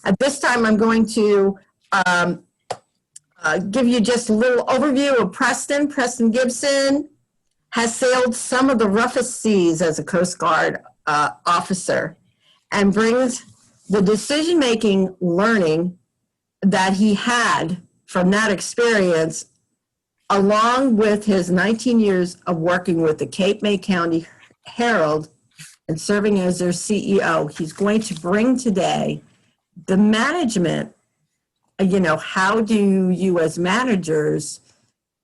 At this time, I'm going to give you just a little overview of Preston. Preston Gibson has sailed some of the roughest seas as a Coast Guard officer and brings the decision-making learning that he had from that experience, along with his 19 years of working with the Cape May County Herald and serving as their CEO. He's going to bring today the management, how do you as managers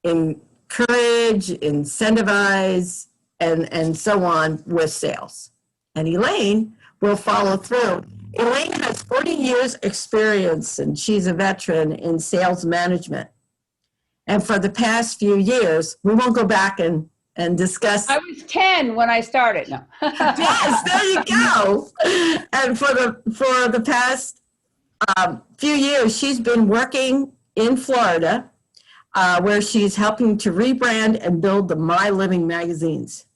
encourage, incentivize, and so on with sales. And Elaine will follow through. Elaine has 40 years experience and she's a veteran in sales management. And for the past few years, we won't go back and discuss. I was 10 when I started. No. Yes, there you go. And for the past few years, she's been working in Florida, where she's helping to rebrand and build the My Living magazines.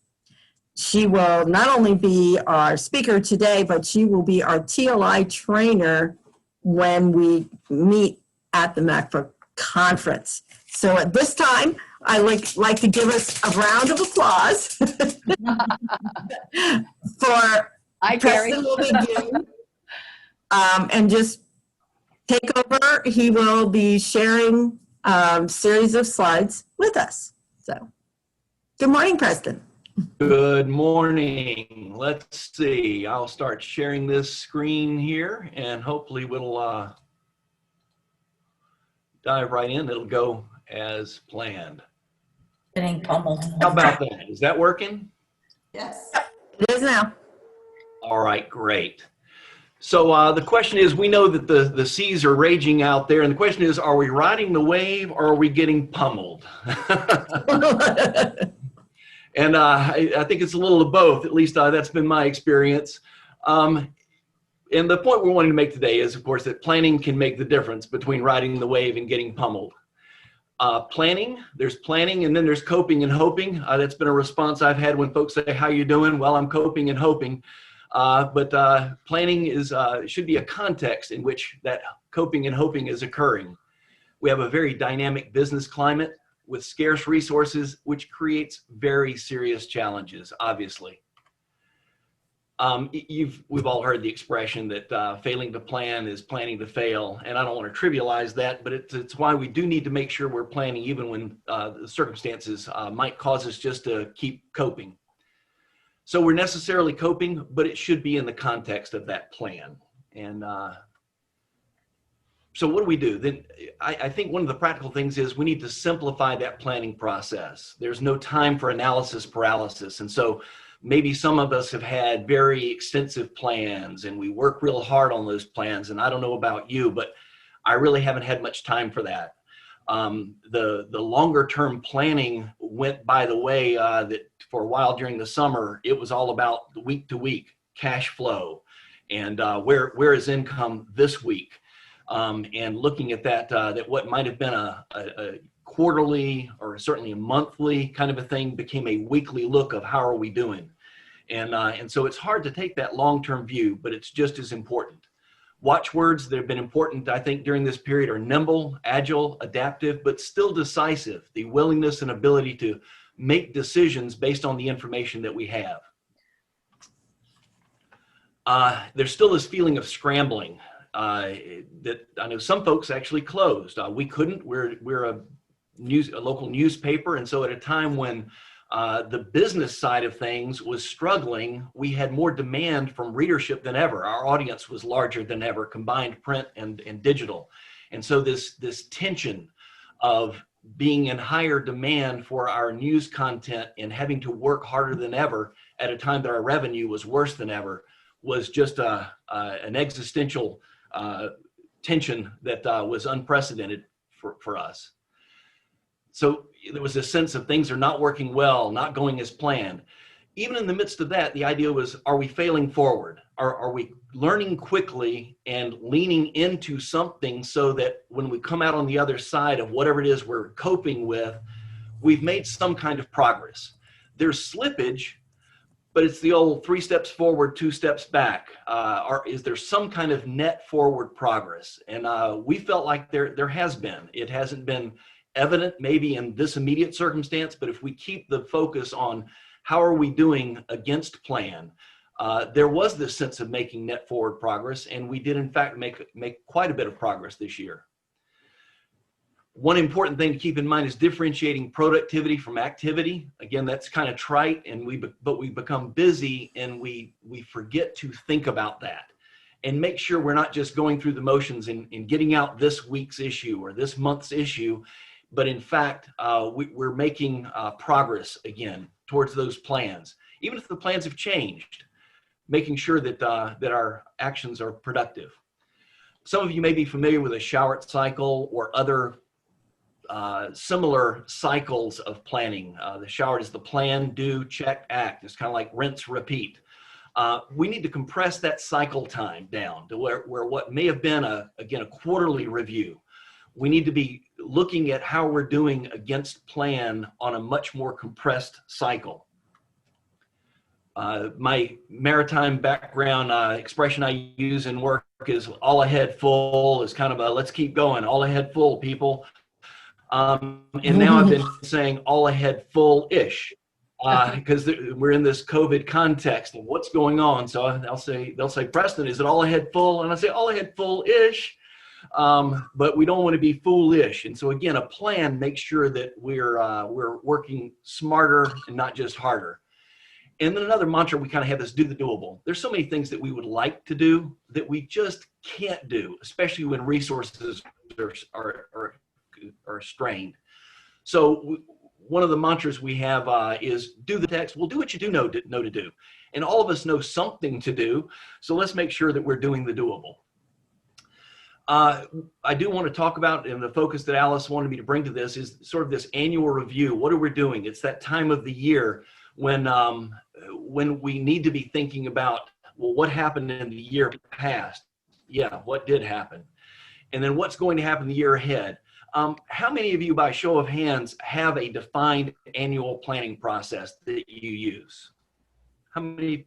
She will not only be our speaker today, but she will be our TLI trainer when we meet at the MACPA conference. So at this time, I like to give us a round of applause for Preston will begin and just take over. He will be sharing series of slides with us. So good morning, Preston. Good morning. Let's see. I'll start sharing this screen here and hopefully we'll dive right in. It'll go as planned. Getting pummeled. How about that? Is that working? Yes. It is now. All right, great. So the question is, we know that the seas are raging out there, and the question is, are we riding the wave or are we getting pummeled? And I think it's a little of both. At least that's been my experience. And the point we're wanting to make today is, of course, that planning can make the difference between riding the wave and getting pummeled. There's planning, and then there's coping and hoping. That's been a response I've had when folks say, how you doing? Well, I'm coping and hoping. But planning should be a context in which that coping and hoping is occurring. We have a very dynamic business climate with scarce resources, which creates very serious challenges, obviously. We've all heard the expression that failing to plan is planning to fail, and I don't want to trivialize that, but it's why we do need to make sure we're planning even when the circumstances might cause us just to keep coping. So we're necessarily coping, but it should be in the context of that plan. And so what do we do? Then I think one of the practical things is we need to simplify that planning process. There's no time for analysis paralysis. And so maybe some of us have had very extensive plans and we work real hard on those plans. And I don't know about you, but I really haven't had much time for that. The longer term planning went by the way that for a while during the summer, it was all about the week to week cash flow and where is income this week. And looking at that what might have been a quarterly or certainly a monthly kind of a thing became a weekly look of how are we doing. And so it's hard to take that long-term view, but it's just as important. Watchwords that have been important, I think, during this period are nimble, agile, adaptive, but still decisive, the willingness and ability to make decisions based on the information that we have. There's still this feeling of scrambling that I know some folks actually closed. We couldn't. We're a local newspaper, and so at a time when the business side of things was struggling, we had more demand from readership than ever. Our audience was larger than ever, combined print and digital. And so this tension of being in higher demand for our news content and having to work harder than ever at a time that our revenue was worse than ever was just an existential tension that was unprecedented for us. So there was a sense of things are not working well, not going as planned. Even in the midst of that, the idea was, are we failing forward? Are we learning quickly and leaning into something so that when we come out on the other side of whatever it is we're coping with, we've made some kind of progress? There's slippage, but it's the old 3 steps forward, 2 steps back. Is there some kind of net forward progress? And we felt like there has been. It hasn't been evident maybe in this immediate circumstance, but if we keep the focus on how are we doing against plan, there was this sense of making net forward progress, and we did in fact make quite a bit of progress this year. One important thing to keep in mind is differentiating productivity from activity. Again, that's kind of trite, but we become busy and we forget to think about that and make sure we're not just going through the motions in getting out this week's issue or this month's issue, but in fact, we're making progress again towards those plans, even if the plans have changed, making sure that our actions are productive. Some of you may be familiar with a Showert cycle or other similar cycles of planning. The Showert is the plan, do, check, act. It's kind of like rinse, repeat. We need to compress that cycle time down to where what may have been a quarterly review. We need to be looking at how we're doing against plan on a much more compressed cycle. My maritime background expression I use in work is all ahead full, is kind of a let's keep going, all ahead full, people. And now I've been saying all ahead full-ish because we're in this COVID context of what's going on. So they'll say, Preston, is it all ahead full? And I say all ahead full-ish, but we don't want to be foolish. And so again, a plan makes sure that we're working smarter and not just harder. And then another mantra we kind of have is do the doable. There's so many things that we would like to do that we just can't do, especially when resources are strained. So one of the mantras we have is do the text. Well, do what you do know to do. And all of us know something to do. So let's make sure that we're doing the doable. I do want to talk about, and the focus that Alice wanted me to bring to this is sort of this annual review. What are we doing? It's that time of the year when we need to be thinking about, well, what happened in the year past? Yeah, what did happen? And then what's going to happen the year ahead? How many of you, by show of hands, have a defined annual planning process that you use? How many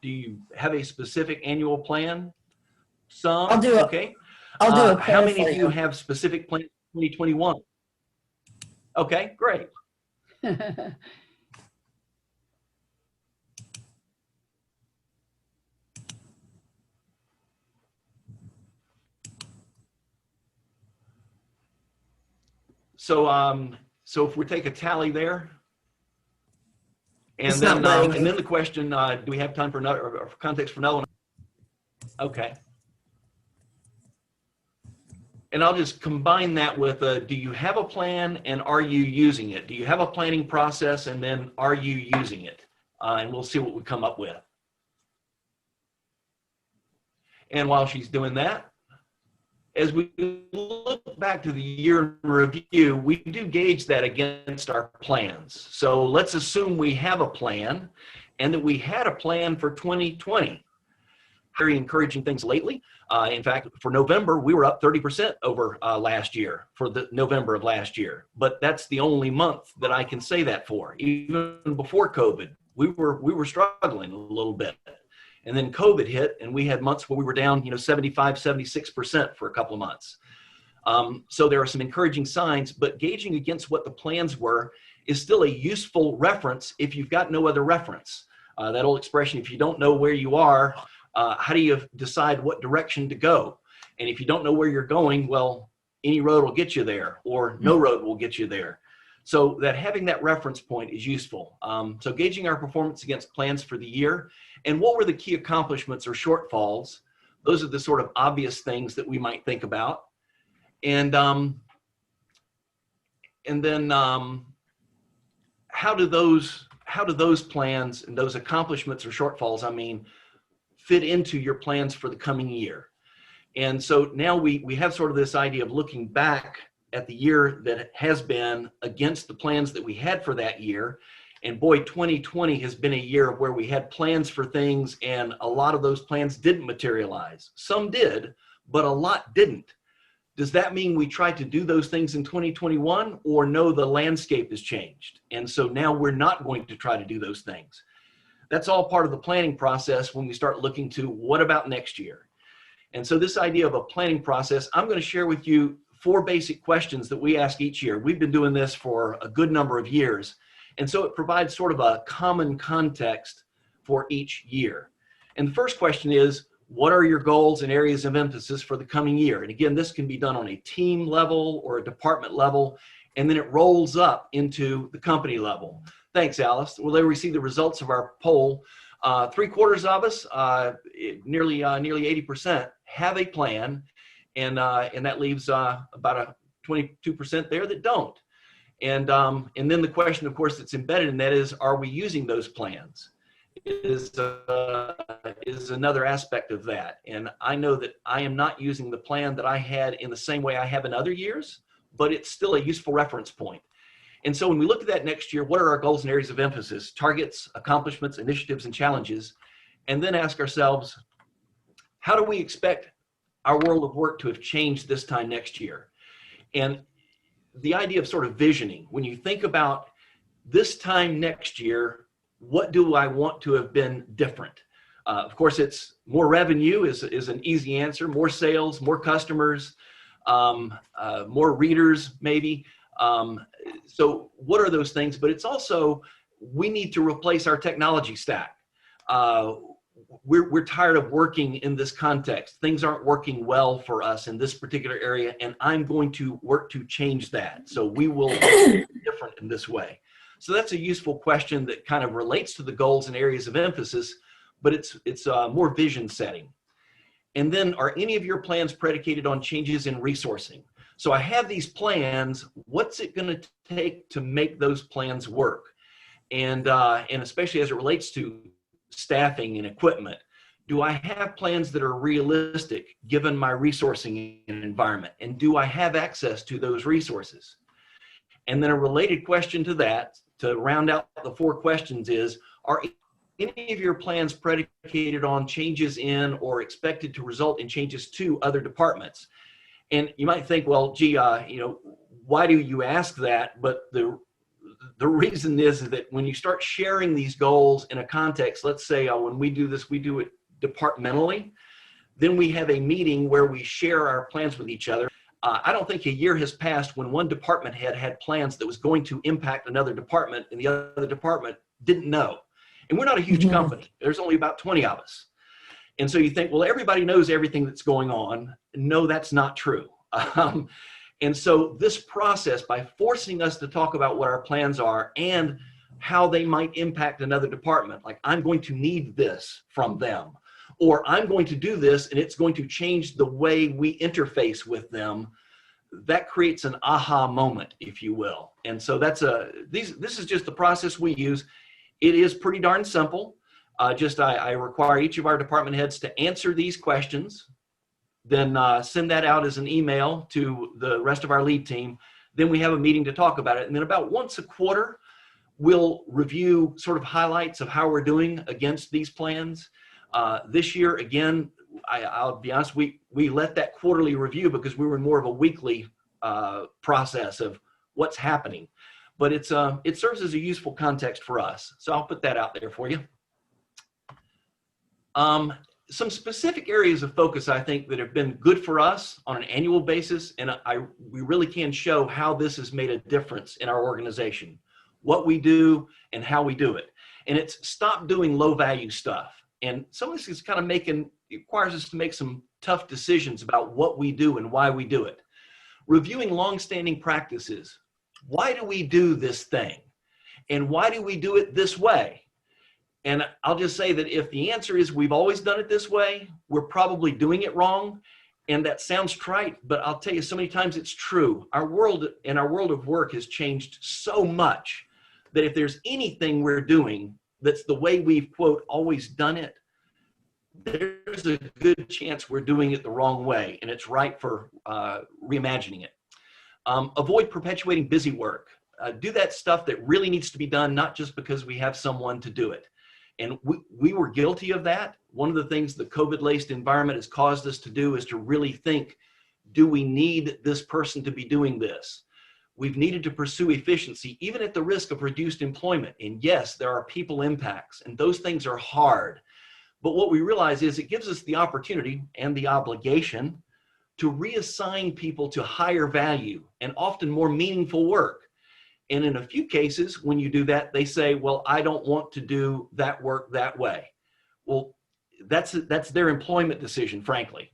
do you have a specific annual plan? Some. I'll do it. Okay. I'll do it. How many of you have specific plans for 2021? Okay, great. So if we take a tally there, and It's then not letting and then the question, do we have time for another or for context for another one? Okay. And I'll just combine that with do you have a plan and are you using it? Do you have a planning process and then are you using it? And we'll see what we come up with. And while she's doing that, as we look back to the year in review, we do gauge that against our plans. So let's assume we have a plan and that we had a plan for 2020. Very encouraging things lately. In fact, for November, we were up 30% over last year, for the November of last year. But that's the only month that I can say that for. Even before COVID, we were struggling a little bit. And then COVID hit, and we had months where we were down, 75, 76% for a couple of months. So there are some encouraging signs, but gauging against what the plans were is still a useful reference if you've got no other reference. That old expression, if you don't know where you are, how do you decide what direction to go? And if you don't know where you're going, well, any road will get you there, or no road will get you there. So that having that reference point is useful. So gauging our performance against plans for the year, and what were the key accomplishments or shortfalls? Those are the sort of obvious things that we might think about. And then how do those plans and those accomplishments or shortfalls, fit into your plans for the coming year? And so now we have sort of this idea of looking back at the year that has been against the plans that we had for that year. And boy, 2020 has been a year where we had plans for things and a lot of those plans didn't materialize. Some did, but a lot didn't. Does that mean we tried to do those things in 2021, or no, the landscape has changed? And so now we're not going to try to do those things. That's all part of the planning process when we start looking to what about next year. And so this idea of a planning process, I'm going to share with you 4 basic questions that we ask each year. We've been doing this for a good number of years. And so it provides sort of a common context for each year. And the first question is, what are your goals and areas of emphasis for the coming year? And again, this can be done on a team level or a department level, and then it rolls up into the company level. Thanks, Alice. We'll later receive the results of our poll. 3/4 of us, nearly 80%, have a plan, and that leaves about a 22% there that don't. And then the question, of course, that's embedded in that is, are we using those plans? Is another aspect of that. And I know that I am not using the plan that I had in the same way I have in other years, but it's still a useful reference point. And so when we look at that next year, what are our goals and areas of emphasis, targets, accomplishments, initiatives, and challenges? And then ask ourselves, how do we expect our world of work to have changed this time next year? And the idea of sort of visioning, when you think about this time next year, what do I want to have been different? Of course, it's more revenue is an easy answer, more sales, more customers, more readers, maybe. So what are those things? But it's also, we need to replace our technology stack. We're tired of working in this context. Things aren't working well for us in this particular area, and I'm going to work to change that. So we will be different in this way. So that's a useful question that kind of relates to the goals and areas of emphasis, but it's more vision setting. And then, are any of your plans predicated on changes in resourcing? So I have these plans. What's it going to take to make those plans work? And especially as it relates to staffing and equipment, do I have plans that are realistic given my resourcing environment? And do I have access to those resources? And then a related question to that, to round out the 4 questions, is, are any of your plans predicated on changes in or expected to result in changes to other departments? And you might think, well, gee, why do you ask that? But the reason is that when you start sharing these goals in a context, let's say when we do this, we do it departmentally, then we have a meeting where we share our plans with each other. I don't think a year has passed when one department head had plans that was going to impact another department and the other department didn't know. And we're not a huge company. There's only about 20 of us. And so you think, well, everybody knows everything that's going on. No, that's not true. And so this process, by forcing us to talk about what our plans are and how they might impact another department, like, I'm going to need this from them, or I'm going to do this and it's going to change the way we interface with them, that creates an aha moment, if you will. And so that's this is just the process we use. It is pretty darn simple. I require each of our department heads to answer these questions, then send that out as an email to the rest of our lead team. Then we have a meeting to talk about it. And then about once a quarter, we'll review sort of highlights of how we're doing against these plans. This year, again, I'll be honest, we let that quarterly review because we were in more of a weekly process of what's happening. But it serves as a useful context for us. So I'll put that out there for you. Some specific areas of focus, I think, that have been good for us on an annual basis, and we really can show how this has made a difference in our organization, what we do and how we do it. And it's stop doing low value stuff. And some of this is kind of requires us to make some tough decisions about what we do and why we do it. Reviewing longstanding practices. Why do we do this thing? And why do we do it this way? And I'll just say that if the answer is we've always done it this way, we're probably doing it wrong. And that sounds trite, but I'll tell you, so many times it's true. Our world and our world of work has changed so much that if there's anything we're doing that's the way we've, quote, always done it, there's a good chance we're doing it the wrong way, and it's right for reimagining it. Avoid perpetuating busy work. Do that stuff that really needs to be done, not just because we have someone to do it. And we were guilty of that. One of the things the COVID-laced environment has caused us to do is to really think, do we need this person to be doing this? We've needed to pursue efficiency, even at the risk of reduced employment. And yes, there are people impacts, and those things are hard. But what we realize is it gives us the opportunity and the obligation to reassign people to higher value and often more meaningful work. And in a few cases, when you do that, they say, well, I don't want to do that work that way. Well, that's their employment decision, frankly.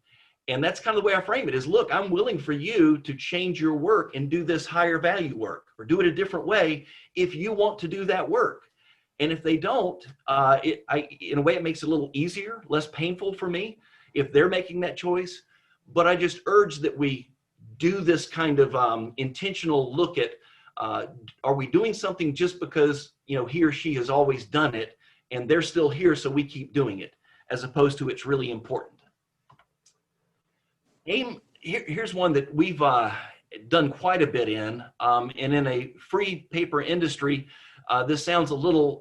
And that's kind of the way I frame it is, look, I'm willing for you to change your work and do this higher value work or do it a different way if you want to do that work. And if they don't, in a way, it makes it a little easier, less painful for me if they're making that choice. But I just urge that we do this kind of intentional look at, are we doing something just because, you know, he or she has always done it and they're still here, so we keep doing it, as opposed to it's really important. Here's one that we've done quite a bit in, and in a free paper industry, this sounds a little,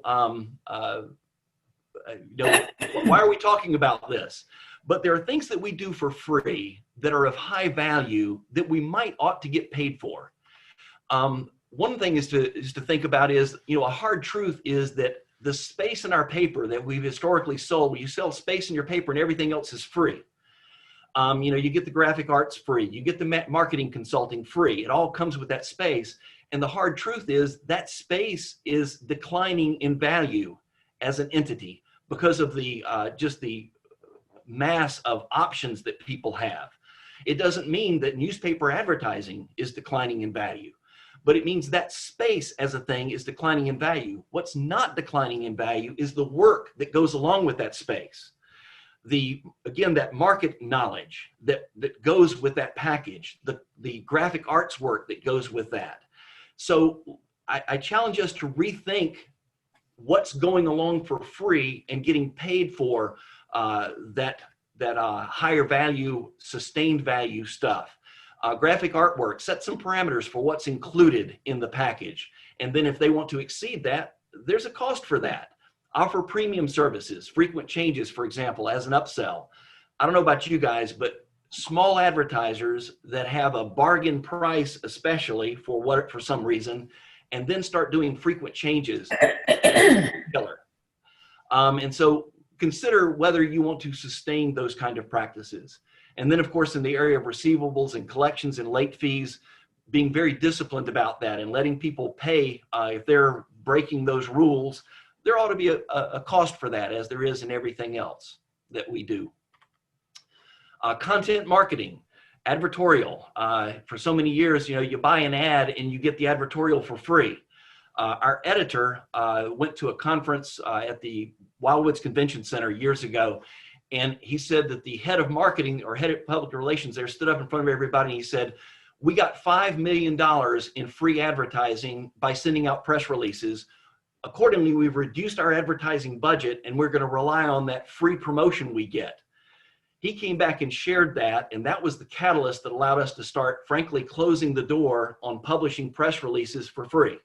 you know, why are we talking about this? But there are things that we do for free that are of high value that we ought to get paid for. One thing is to think about is, you know, a hard truth is that the space in our paper that we've historically sold, you sell space in your paper and everything else is free. You know, you get the graphic arts free, you get the marketing consulting free. It all comes with that space. And the hard truth is that space is declining in value as an entity because of the just the mass of options that people have. It doesn't mean that newspaper advertising is declining in value, but it means that space as a thing is declining in value. What's not declining in value is the work that goes along with that space. Again, that market knowledge that goes with that package, the graphic arts work that goes with that. So I challenge us to rethink what's going along for free and getting paid for that higher value, sustained value stuff. Graphic artwork, set some parameters for what's included in the package. And then if they want to exceed that, there's a cost for that. Offer premium services, frequent changes, for example, as an upsell. I don't know about you guys, but small advertisers that have a bargain price, especially for some reason, and then start doing frequent changes, killer. And so consider whether you want to sustain those kind of practices. And then, of course, in the area of receivables and collections and late fees, being very disciplined about that and letting people pay if they're breaking those rules. There ought to be a cost for that, as there is in everything else that we do. Content marketing, advertorial. For so many years, you know, you buy an ad and you get the advertorial for free. Our editor went to a conference at the Wildwoods Convention Center years ago, and he said that the head of marketing or head of public relations there stood up in front of everybody and he said, we got $5 million in free advertising by sending out press releases. Accordingly, we've reduced our advertising budget and we're going to rely on that free promotion we get. He came back and shared that, and that was the catalyst that allowed us to start, frankly, closing the door on publishing press releases for free.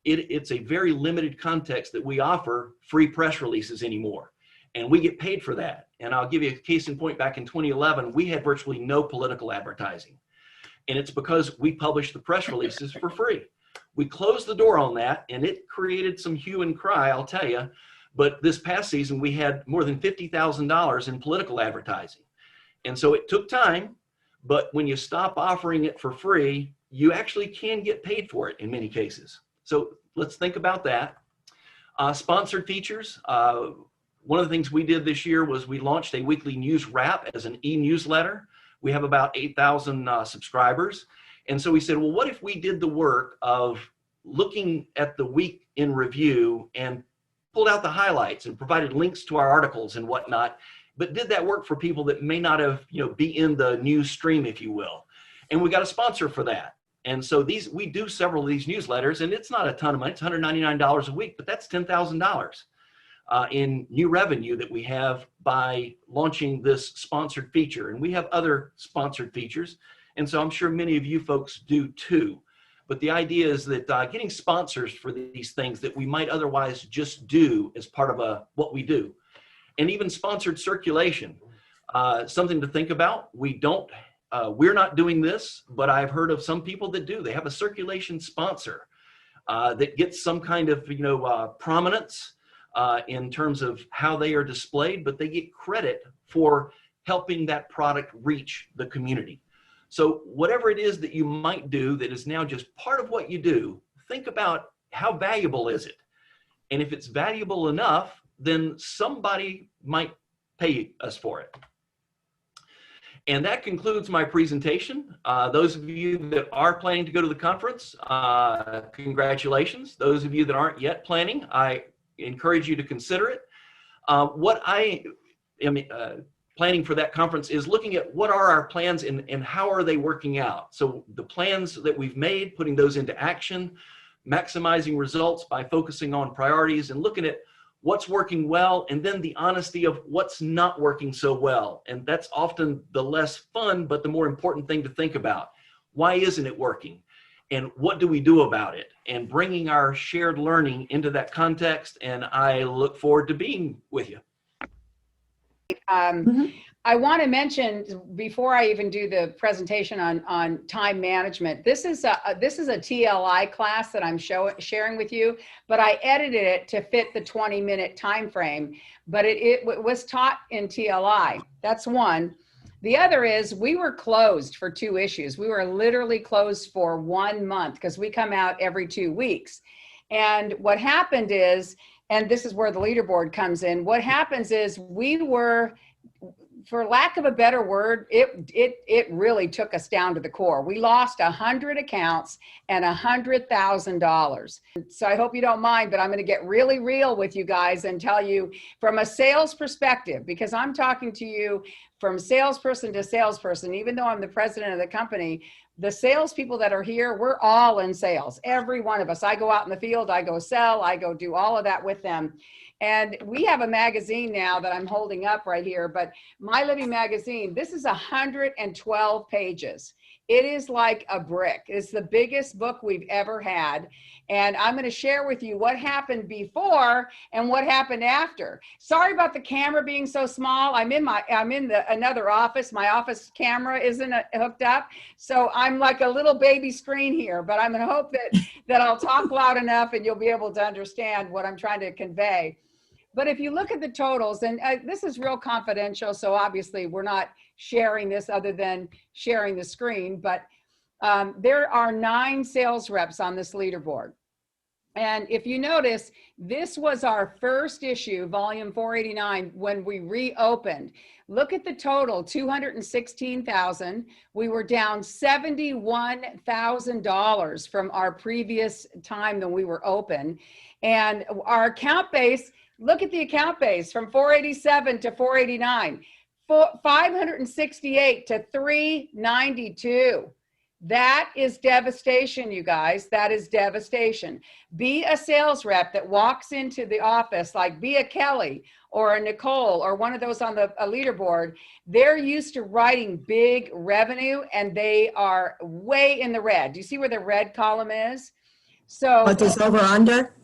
It's a very limited context that we offer free press releases anymore, and we get paid for that. And I'll give you a case in point. Back in 2011, we had virtually no political advertising, and it's because we published the press releases for free. We closed the door on that, and it created some hue and cry, I'll tell you. But this past season, we had more than $50,000 in political advertising. And so it took time, but when you stop offering it for free, you actually can get paid for it in many cases. So let's think about that. Sponsored features. One of the things we did this year was we launched a weekly news wrap as an e-newsletter. We have about 8,000 subscribers. And so we said, well, what if we did the work of looking at the week in review and pulled out the highlights and provided links to our articles and whatnot, but did that work for people that may not have, you know, be in the news stream, if you will. And we got a sponsor for that. And so we do several of these newsletters, and it's not a ton of money. It's $199 a week, but that's $10,000 in new revenue that we have by launching this sponsored feature. And we have other sponsored features. And so I'm sure many of you folks do too. But the idea is that getting sponsors for these things that we might otherwise just do as part of what we do. And even sponsored circulation, something to think about. We don't We're not doing this, but I've heard of some people that do. They have a circulation sponsor that gets some kind of, prominence in terms of how they are displayed, but they get credit for helping that product reach the community. So whatever it is that you might do that is now just part of what you do, think about how valuable is it? And if it's valuable enough, then somebody might pay us for it. And that concludes my presentation. Those of you that are planning to go to the conference, congratulations. Those of you that aren't yet planning, I encourage you to consider it. What I am planning for that conference is looking at what are our plans and how are they working out. So the plans that we've made, putting those into action, maximizing results by focusing on priorities and looking at what's working well, and then the honesty of what's not working so well. And that's often the less fun, but the more important thing to think about. Why isn't it working? And what do we do about it? And bringing our shared learning into that context. And I look forward to being with you. I want to mention before I even do the presentation on time management, this is a TLI class that I'm sharing with you, but I edited it to fit the 20-minute time frame, but it was taught in TLI. That's one. The other is we were closed for 2 issues. We were literally closed for 1 month because we come out every 2 weeks. And what happened is, and this is where the leaderboard comes in, what happens is we were, for lack of a better word, it really took us down to the core. We lost 100 accounts and $100,000. So I hope you don't mind, but I'm going to get really real with you guys and tell you from a sales perspective, because I'm talking to you from salesperson to salesperson, even though I'm the president of the company. The salespeople that are here, we're all in sales, every one of us. I go out in the field, I go sell, I go do all of that with them. And we have a magazine now that I'm holding up right here, but My Living Magazine, this is 112 pages. It is like a brick. It's the biggest book we've ever had. And I'm going to share with you what happened before and what happened after. Sorry about the camera being so small. I'm in another office. My office camera isn't hooked up. So I'm like a little baby screen here, but I'm going to hope that I'll talk loud enough and you'll be able to understand what I'm trying to convey. But if you look at the totals, and this is real confidential, so obviously we're not sharing this other than sharing the screen, but there are 9 sales reps on this leaderboard. And if you notice, this was our first issue, volume 489, when we reopened. Look at the total, 216,000. We were down $71,000 from our previous time that we were open. And our account base, look at the account base from 487 to 489, 568 to 392. That is devastation, you guys. That is devastation. Be a sales rep that walks into the office, like be a Kelly or a Nicole or one of those on the leaderboard. They're used to writing big revenue and they are way in the red. Do you see where the red column is? So What is over under?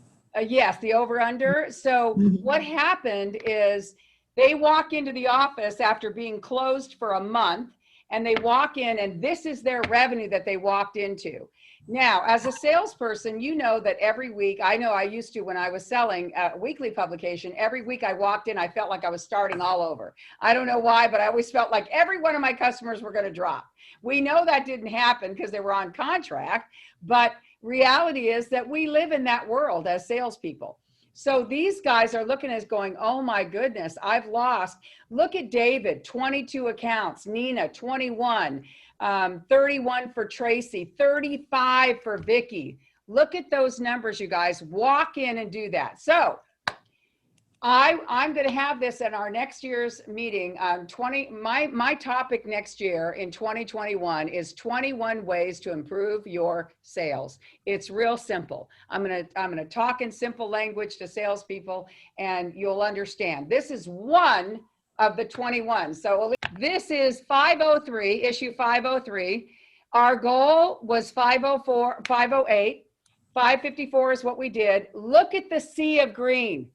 Yes, the over under. So what happened is they walk into the office after being closed for a month, and they walk in and this is their revenue that they walked into. Now, as a salesperson, you know that every week, I know I used to when I was selling a weekly publication, every week I walked in, I felt like I was starting all over. I don't know why, but I always felt like every one of my customers were going to drop. We know that didn't happen because they were on contract, but reality is that we live in that world as salespeople. So these guys are looking at us going, oh my goodness, I've lost. Look at David, 22 accounts, Nina, 21, 31 for Tracy, 35 for Vicky. Look at those numbers, you guys. Walk in and do that. So I'm going to have this at our next year's meeting. My topic next year in 2021 is 21 ways to improve your sales. It's real simple. I'm going to talk in simple language to salespeople, and you'll understand. This is one of the 21. So this is 503, issue 503. Our goal was 504, 508. 554 is what we did. Look at the sea of green.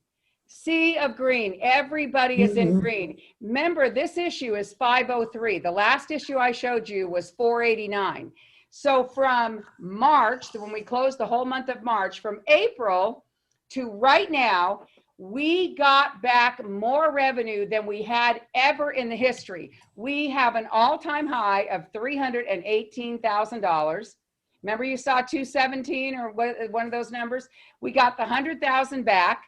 Sea of green. Everybody is in Mhm. green. Remember, this issue is 503. The last issue I showed you was 489. So from March, when we closed the whole month of March, from April to right now, we got back more revenue than we had ever in the history. We have an all-time high of $318,000. Remember you saw 217 or one of those numbers? We got the 100,000 back.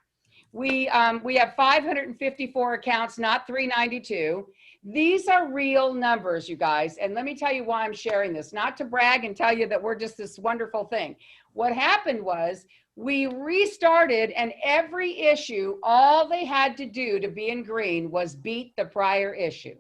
We have 554 accounts, not 392. These are real numbers, you guys. And let me tell you why I'm sharing this, not to brag and tell you that we're just this wonderful thing. What happened was we restarted, and every issue, all they had to do to be in green was beat the prior issue.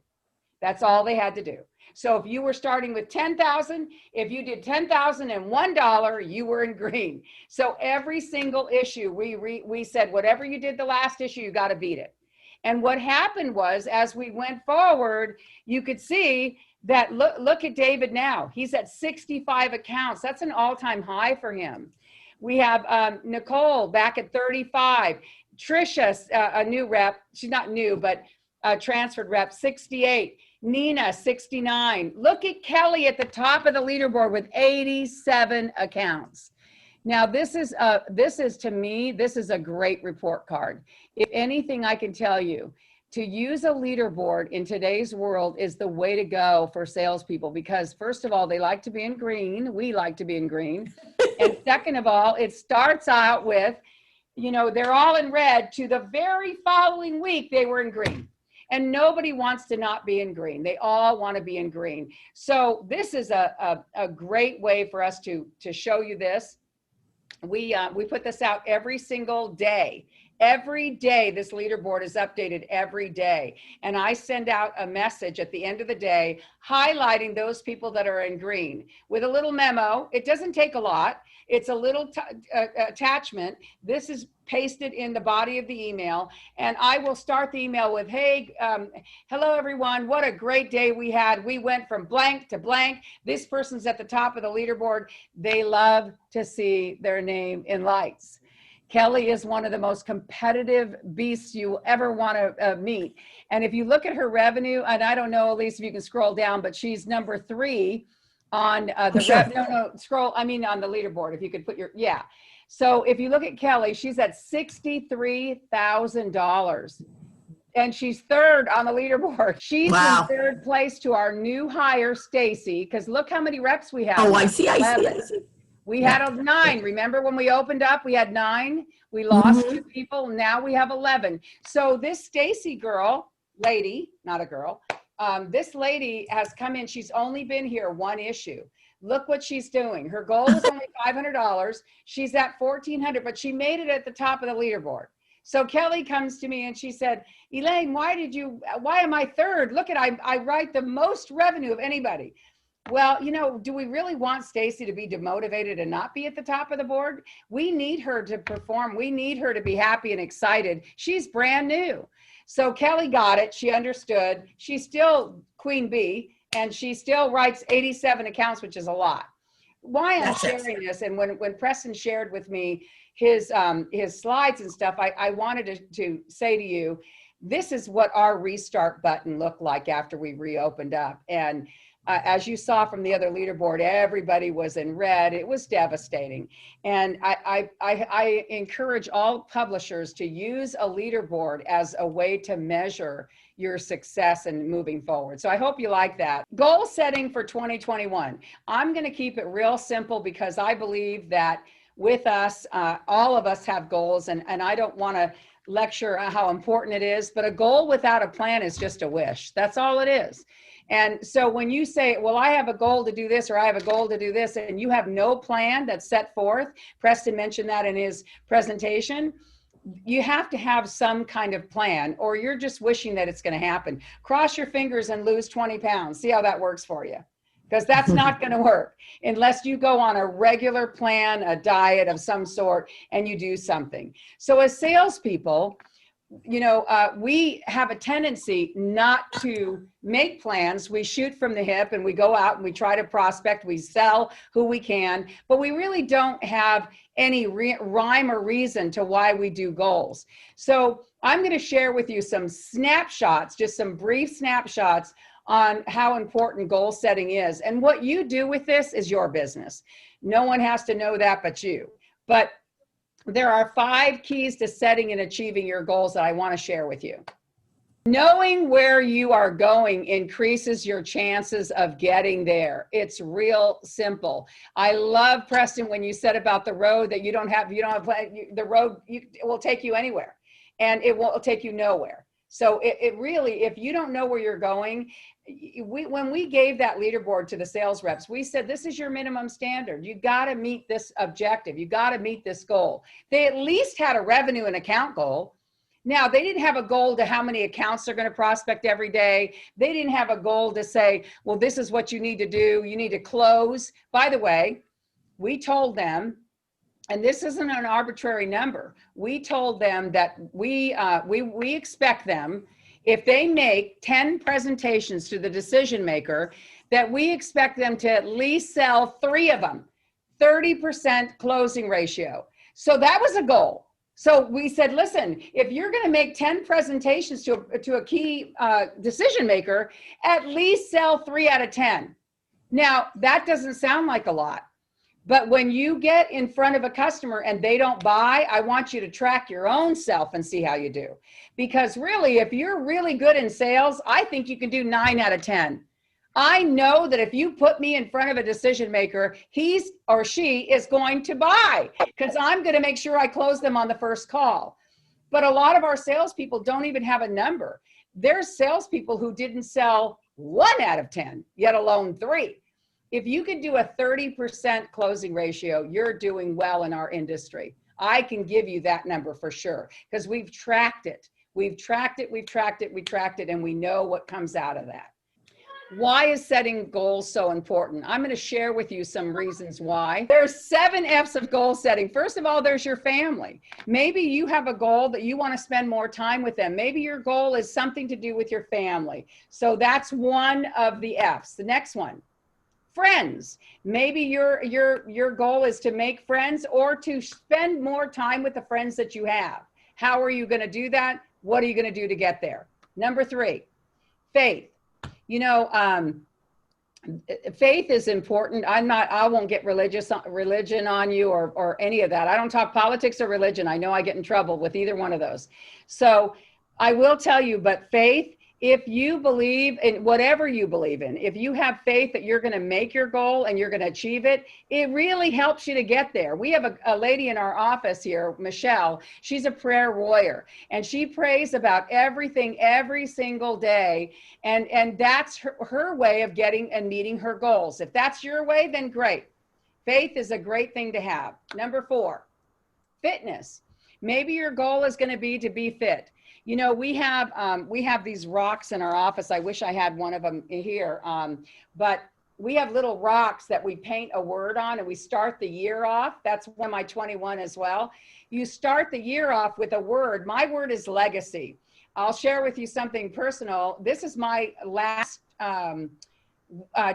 That's all they had to do. So if you were starting with 10,000, if you did $10,001, you were in green. So every single issue, we said, whatever you did the last issue, you got to beat it. And what happened was, as we went forward, you could see that, look at David now. He's at 65 accounts. That's an all-time high for him. We have Nicole back at 35. Trisha, a new rep. She's not new, but transferred rep, 68. Nina, 69. Look at Kelly at the top of the leaderboard with 87 accounts. Now, this is to me, this is a great report card. If anything, I can tell you, to use a leaderboard in today's world is the way to go for salespeople, because first of all, they like to be in green. We like to be in green. And second of all, it starts out with, you know, they're all in red to the very following week, they were in green. And nobody wants to not be in green. They all want to be in green. So this is a great way for us to show you this. We put this out every single day. Every day, this leaderboard is updated every day. And I send out a message at the end of the day highlighting those people that are in green with a little memo. It doesn't take a lot. It's a little attachment. This is pasted in the body of the email. And I will start the email with, hey, hello, everyone. What a great day we had. We went from blank to blank. This person's at the top of the leaderboard. They love to see their name in lights. Kelly is one of the most competitive beasts you ever want to meet. And if you look at her revenue, and I don't know, Elise, if you can scroll down, but she's number 3 on the Sure. scroll, I mean on the leaderboard, if you could put your, yeah. So if you look at Kelly, she's at $63,000. And she's 3rd on the leaderboard. She's Wow. in 3rd place to our new hire, Stacy, because look how many reps we have. Oh, now. I see. 11. We had 9. Remember when we opened up, we had 9. We lost 2 people. Now we have 11. So this Stacy girl, lady, not a girl, this lady has come in. She's only been here 1 issue. Look what she's doing. Her goal was only $500. She's at $1,400, but she made it at the top of the leaderboard. So Kelly comes to me and she said, Elaine, why am I 3rd? Look at, I write the most revenue of anybody. Well, you know, do we really want Stacy to be demotivated and not be at the top of the board? We need her to perform. We need her to be happy and excited. She's brand new. So Kelly got it. She understood. She's still queen bee, and she still writes 87 accounts, which is a lot. Why I'm sharing this, and when Preston shared with me his slides and stuff, I wanted to say to you, this is what our restart button looked like after we reopened up. And as you saw from the other leaderboard, everybody was in red. It was devastating. And I encourage all publishers to use a leaderboard as a way to measure your success and moving forward. So I hope you like that. Goal setting for 2021. I'm going to keep it real simple because I believe that with us, all of us have goals, and I don't want to lecture how important it is, but a goal without a plan is just a wish. That's all it is. And so when you say, well, I have a goal to do this, or I have a goal to do this, and you have no plan that's set forth, Preston mentioned that in his presentation, you have to have some kind of plan, or you're just wishing that it's going to happen. Cross your fingers and lose 20 pounds. See how that works for you. Because that's not going to work unless you go on a regular plan, a diet of some sort, and you do something. So as salespeople, we have a tendency not to make plans. We shoot from the hip and we go out and we try to prospect, we sell who we can, but we really don't have any rhyme or reason to why we do goals. So I'm going to share with you some snapshots, just some brief snapshots on how important goal setting is. And what you do with this is your business. No one has to know that but you. But there are 5 keys to setting and achieving your goals that I want to share with you. Knowing where you are going increases your chances of getting there. It's real simple. I love, Preston, when you said about the road that you don't have the road, it will take you anywhere and it won't take you nowhere. So it really, if you don't know where you're going, when we gave that leaderboard to the sales reps, we said, this is your minimum standard. You got to meet this objective. You got to meet this goal. They at least had a revenue and account goal. Now, they didn't have a goal to how many accounts they're going to prospect every day. They didn't have a goal to say, well, this is what you need to do. You need to close. By the way, we told them, and this isn't an arbitrary number. We told them that we expect them, if they make 10 presentations to the decision maker, that we expect them to at least sell 3 of them, 30% closing ratio. So that was a goal. So we said, listen, if you're going to make 10 presentations to a key decision maker, at least sell 3 out of 10. Now, that doesn't sound like a lot. But when you get in front of a customer and they don't buy, I want you to track your own self and see how you do. Because really, if you're really good in sales, I think you can do 9 out of 10. I know that if you put me in front of a decision maker, he's or she is going to buy because I'm going to make sure I close them on the first call. But a lot of our salespeople don't even have a number. There's salespeople who didn't sell 1 out of 10, yet alone 3. If you could do a 30% closing ratio, you're doing well in our industry. I can give you that number for sure because we've tracked it. We've tracked it, and we know what comes out of that. Why is setting goals so important? I'm going to share with you some reasons why. There's 7 F's of goal setting. First of all, there's your family. Maybe you have a goal that you want to spend more time with them. Maybe your goal is something to do with your family. So that's one of the F's. The next one. Friends. Maybe your goal is to make friends or to spend more time with the friends that you have. How are you going to do that? What are you going to do to get there? Number 3, faith. Faith is important. I won't get religion on you or any of that. I don't talk politics or religion. I know I get in trouble with either one of those. So I will tell you, but faith, if you believe in whatever you believe in, if you have faith that you're going to make your goal and you're going to achieve it, it really helps you to get there. We have a lady in our office here, Michelle. She's a prayer warrior and she prays about everything every single day. And that's her way of getting and meeting her goals. If that's your way, then great. Faith is a great thing to have. Number 4, fitness. Maybe your goal is going to be fit. We have these rocks in our office. I wish I had one of them here. But we have little rocks that we paint a word on and we start the year off. That's one of my 21 as well. You start the year off with a word. My word is legacy. I'll share with you something personal. This is my last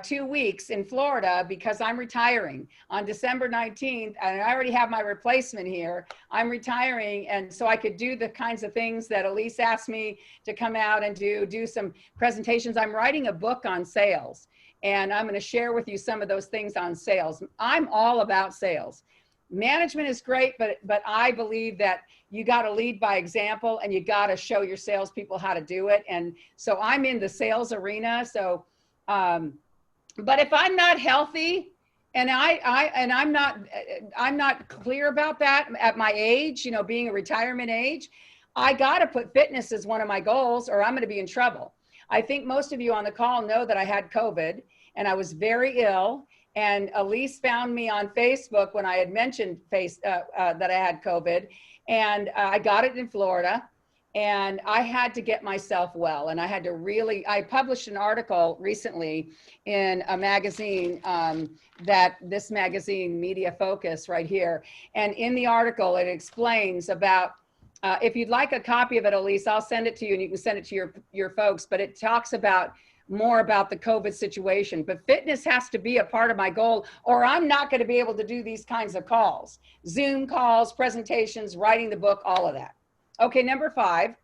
2 weeks in Florida because I'm retiring on December 19th and I already have my replacement here. I'm retiring and so I could do the kinds of things that Elise asked me to come out and do some presentations. I'm writing a book on sales and I'm going to share with you some of those things on sales. I'm all about sales. Management is great, but I believe that you got to lead by example and you got to show your salespeople how to do it. And so I'm in the sales arena. So but if I'm not healthy and I'm not clear about that at my age, being a retirement age, I got to put fitness as one of my goals or I'm going to be in trouble. I think most of you on the call know that I had COVID and I was very ill. And Elise found me on Facebook when I had mentioned that I had COVID and I got it in Florida. And I had to get myself well. And I published an article recently in a magazine this magazine, Media Focus right here. And in the article, it explains about If you'd like a copy of it, Elise, I'll send it to you and you can send it to your folks, but it talks about more about the COVID situation. But fitness has to be a part of my goal, or I'm not going to be able to do these kinds of calls, Zoom calls, presentations, writing the book, all of that. Okay, number 5,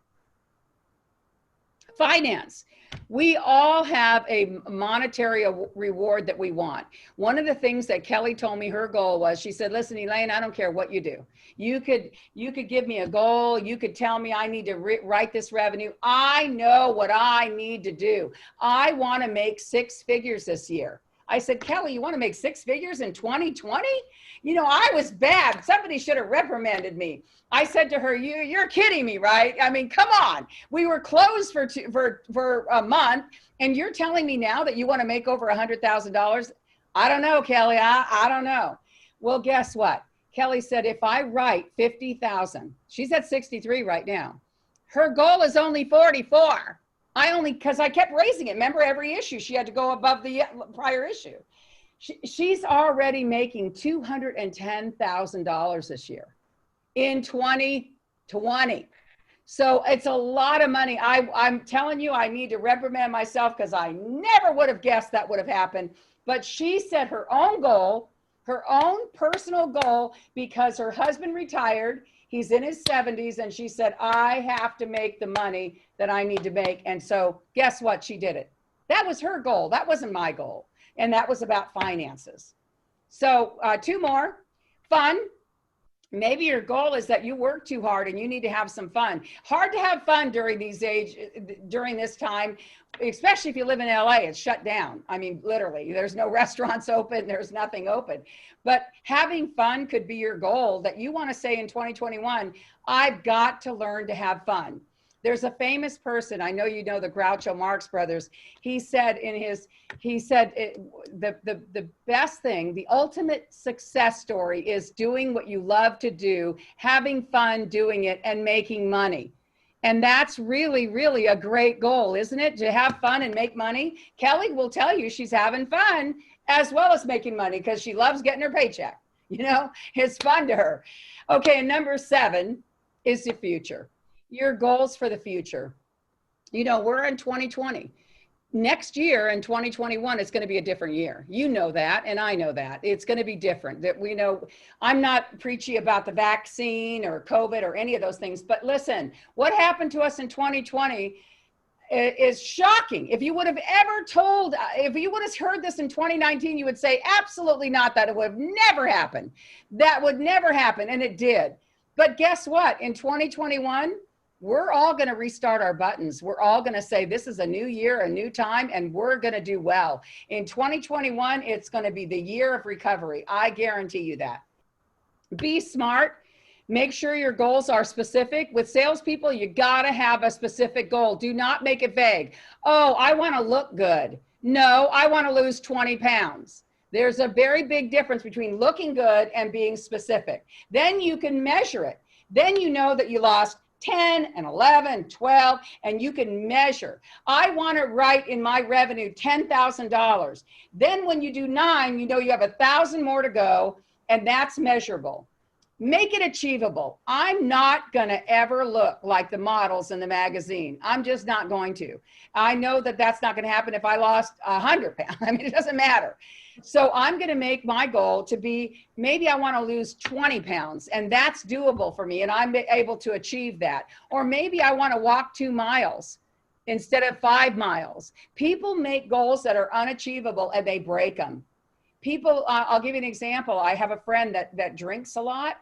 finance. We all have a monetary reward that we want. One of the things that Kelly told me her goal was, she said, listen, Elaine, I don't care what you do. You could give me a goal. You could tell me I need to write this revenue. I know what I need to do. I want to make 6 figures this year. I said, Kelly, you want to make 6 figures in 2020? You know, I was bad. Somebody should have reprimanded me. I said to her, you're kidding me, right? I mean, come on. We were closed for a month, and you're telling me now that you want to make over $100,000? I don't know, Kelly. I don't know. Well, guess what? Kelly said, if I write 50,000, she's at 63 right now. Her goal is only 44. Because I kept raising it. Remember, every issue, she had to go above the prior issue. She's already making $210,000 this year in 2020. So it's a lot of money. I'm telling you, I need to reprimand myself because I never would have guessed that would have happened. But she set her own goal, her own personal goal, because her husband retired. He's in his 70s, and she said, I have to make the money that I need to make. And so guess what? She did it. That was her goal. That wasn't my goal. And that was about finances. So 2 more. Fun. Maybe your goal is that you work too hard and you need to have some fun. Hard to have fun during this time, especially if you live in LA. It's shut down. I mean, literally, there's no restaurants open. There's nothing open. But having fun could be your goal, that you want to say in 2021, I've got to learn to have fun. There's a famous person, I know you know the Groucho Marx brothers. He said the best thing, the ultimate success story is doing what you love to do, having fun doing it, and making money. And that's really, really a great goal, isn't it? To have fun and make money. Kelly will tell you she's having fun as well as making money because she loves getting her paycheck. You know, it's fun to her. Okay, and number 7 is the future. Your goals for the future. You know, we're in 2020. Next year in 2021, it's going to be a different year. You know that, and I know that. It's going to be different. That we know. I'm not preachy about the vaccine or COVID or any of those things, but listen, what happened to us in 2020 is shocking. If you would have ever if you would have heard this in 2019, you would say, absolutely not, that it would have never happened. That would never happen, and it did. But guess what? In 2021, we're all going to restart our buttons. We're all going to say, this is a new year, a new time, and we're going to do well. In 2021, it's going to be the year of recovery. I guarantee you that. Be smart. Make sure your goals are specific. With salespeople, you got to have a specific goal. Do not make it vague. Oh, I want to look good. No, I want to lose 20 pounds. There's a very big difference between looking good and being specific. Then you can measure it. Then you know that you lost 10 and 11, 12, and you can measure. I want to write in my revenue $10,000. Then when you do 9, you know you have 1,000 more to go, and that's measurable. Make it achievable. I'm not going to ever look like the models in the magazine. I'm just not going to. I know that that's not going to happen if I lost 100 pounds. I mean, it doesn't matter. So I'm going to make my goal to be, maybe I want to lose 20 pounds, and that's doable for me, and I'm able to achieve that. Or maybe I want to walk 2 miles instead of 5 miles. People make goals that are unachievable and they break them. People, I'll give you an example. I have a friend that drinks a lot,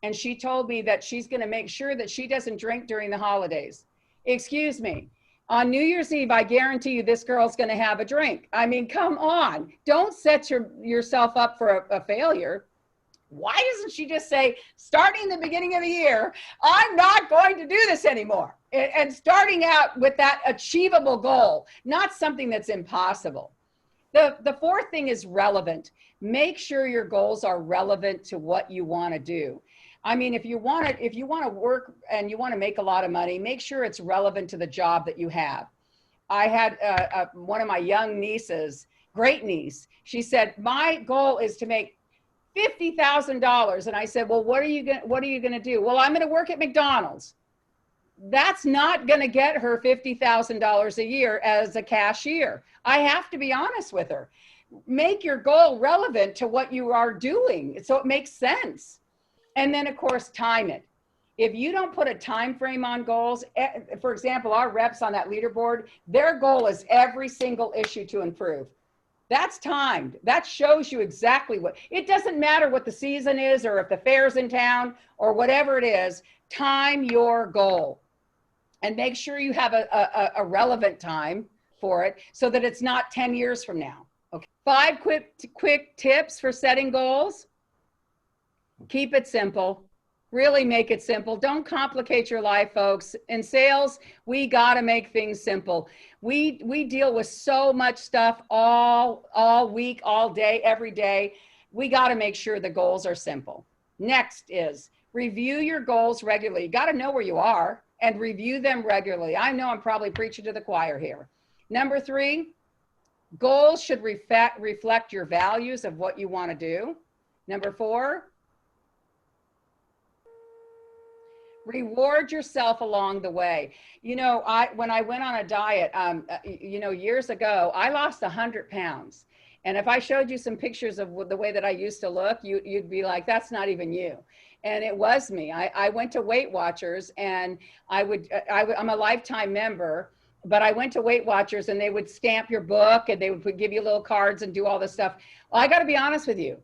and she told me that she's going to make sure that she doesn't drink during the holidays. Excuse me. On New Year's Eve, I guarantee you this girl's going to have a drink. I mean, come on. Don't set yourself up for a failure. Why doesn't she just say, starting the beginning of the year, I'm not going to do this anymore? And starting out with that achievable goal, not something that's impossible. The 4th thing is relevant. Make sure your goals are relevant to what you want to do. I mean, if you want to work and you want to make a lot of money, make sure it's relevant to the job that you have. I had one of my young nieces, great niece, she said, my goal is to make $50,000. And I said, well, what are you going to do? Well, I'm going to work at McDonald's. That's not going to get her $50,000 a year as a cashier. I have to be honest with her. Make your goal relevant to what you are doing so it makes sense. And then, of course, time it. If you don't put a time frame on goals, for example, our reps on that leaderboard, their goal is every single issue to improve. That's timed. That shows you exactly what, it doesn't matter what the season is or if the fair's in town or whatever it is, time your goal and make sure you have a relevant time for it so that it's not 10 years from now. Okay. 5 quick tips for setting goals. Keep it simple. Really make it simple. Don't complicate your life, folks. In sales, we got to make things simple. We deal with so much stuff all week, all day, every day. We got to make sure the goals are simple. Next is review your goals regularly. You got to know where you are and review them regularly. I know I'm probably preaching to the choir here. Number 3, goals should reflect your values of what you want to do. Number 4, reward yourself along the way. You know, when I went on a diet, years ago, I lost 100 pounds. And if I showed you some pictures of the way that I used to look, you'd be like, that's not even you. And it was me. I went to Weight Watchers, and I'm a lifetime member, but I went to Weight Watchers and they would stamp your book and they would give you little cards and do all this stuff. Well, I got to be honest with you.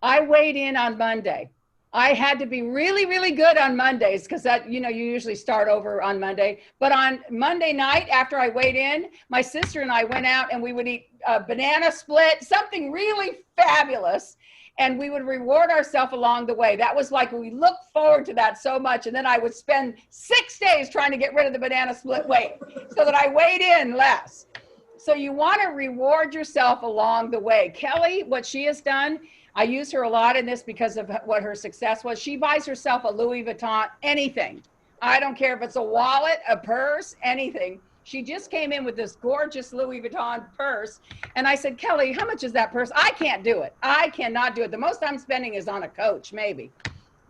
I weighed in on Monday. I had to be really, really good on Mondays because that, you usually start over on Monday. But on Monday night after I weighed in, my sister and I went out and we would eat a banana split, something really fabulous. And we would reward ourselves along the way. That was like, we looked forward to that so much. And then I would spend 6 days trying to get rid of the banana split weight so that I weighed in less. So you want to reward yourself along the way. Kelly, what she has done, I use her a lot in this because of what her success was. She buys herself a Louis Vuitton, anything. I don't care if it's a wallet, a purse, anything. She just came in with this gorgeous Louis Vuitton purse. And I said, Kelly, how much is that purse? I can't do it. I cannot do it. The most I'm spending is on a Coach, maybe.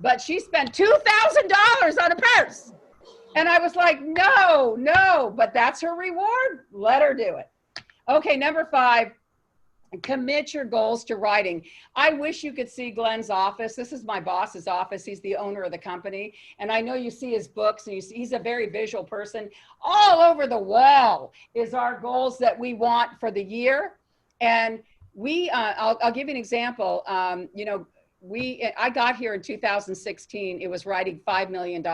But she spent $2,000 on a purse. And I was like, no, but that's her reward. Let her do it. Okay, number 5. Commit your goals to writing. I wish you could see Glenn's office. This is my boss's office. He's the owner of the company. And I know you see his books, and he's a very visual person. All over the wall is our goals that we want for the year. And I'll give you an example. I got here in 2016. It was writing $5 million.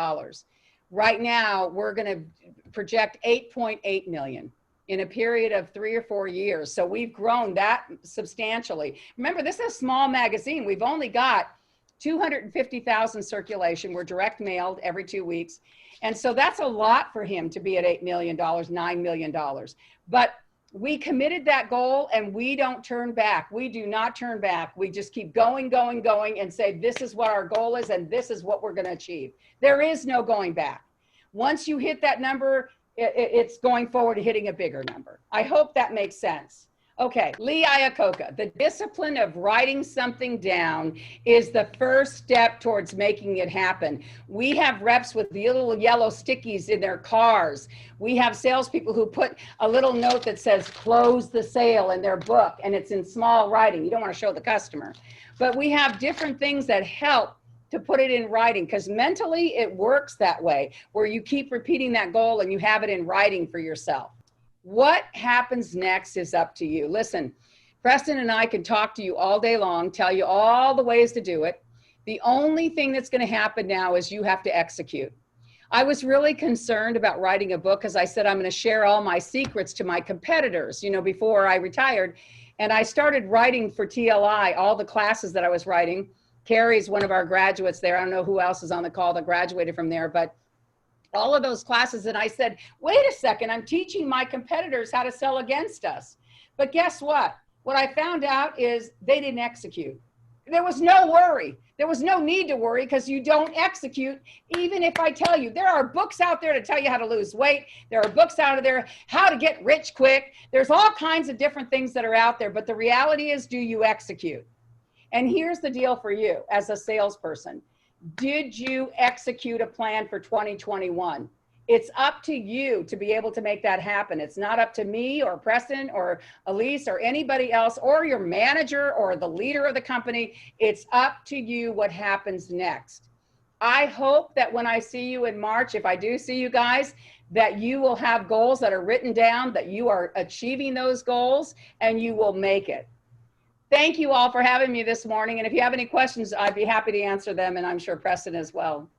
Right now, we're going to project 8.8 million. In a period of 3 or 4 years. So we've grown that substantially. Remember, this is a small magazine. We've only got 250,000 circulation. We're direct mailed every 2 weeks. And so that's a lot for him to be at $8 million, $9 million. But we committed that goal and we don't turn back. We do not turn back. We just keep going and say, this is what our goal is and this is what we're going to achieve. There is no going back. Once you hit that number, it's going forward to hitting a bigger number. I hope that makes sense. Okay, Lee Iacocca, the discipline of writing something down is the first step towards making it happen. We have reps with the little yellow stickies in their cars. We have salespeople who put a little note that says close the sale in their book, and it's in small writing. You don't want to show the customer. But we have different things that help to put it in writing, because mentally it works that way, where you keep repeating that goal and you have it in writing for yourself. What happens next is up to you. Listen, Preston and I can talk to you all day long, tell you all the ways to do it. The only thing that's going to happen now is you have to execute. I was really concerned about writing a book because I said I'm going to share all my secrets to my competitors, before I retired. And I started writing for TLI, all the classes that I was writing. Carrie's one of our graduates there. I don't know who else is on the call that graduated from there, but all of those classes. And I said, wait a second, I'm teaching my competitors how to sell against us. But guess what? What I found out is they didn't execute. There was no worry. There was no need to worry because you don't execute. Even if I tell you, there are books out there to tell you how to lose weight. There are books out there, how to get rich quick. There's all kinds of different things that are out there. But the reality is, do you execute? And here's the deal for you as a salesperson. Did you execute a plan for 2021? It's up to you to be able to make that happen. It's not up to me or Preston or Elise or anybody else or your manager or the leader of the company. It's up to you what happens next. I hope that when I see you in March, if I do see you guys, that you will have goals that are written down, that you are achieving those goals, and you will make it. Thank you all for having me this morning. And if you have any questions, I'd be happy to answer them, and I'm sure Preston as well.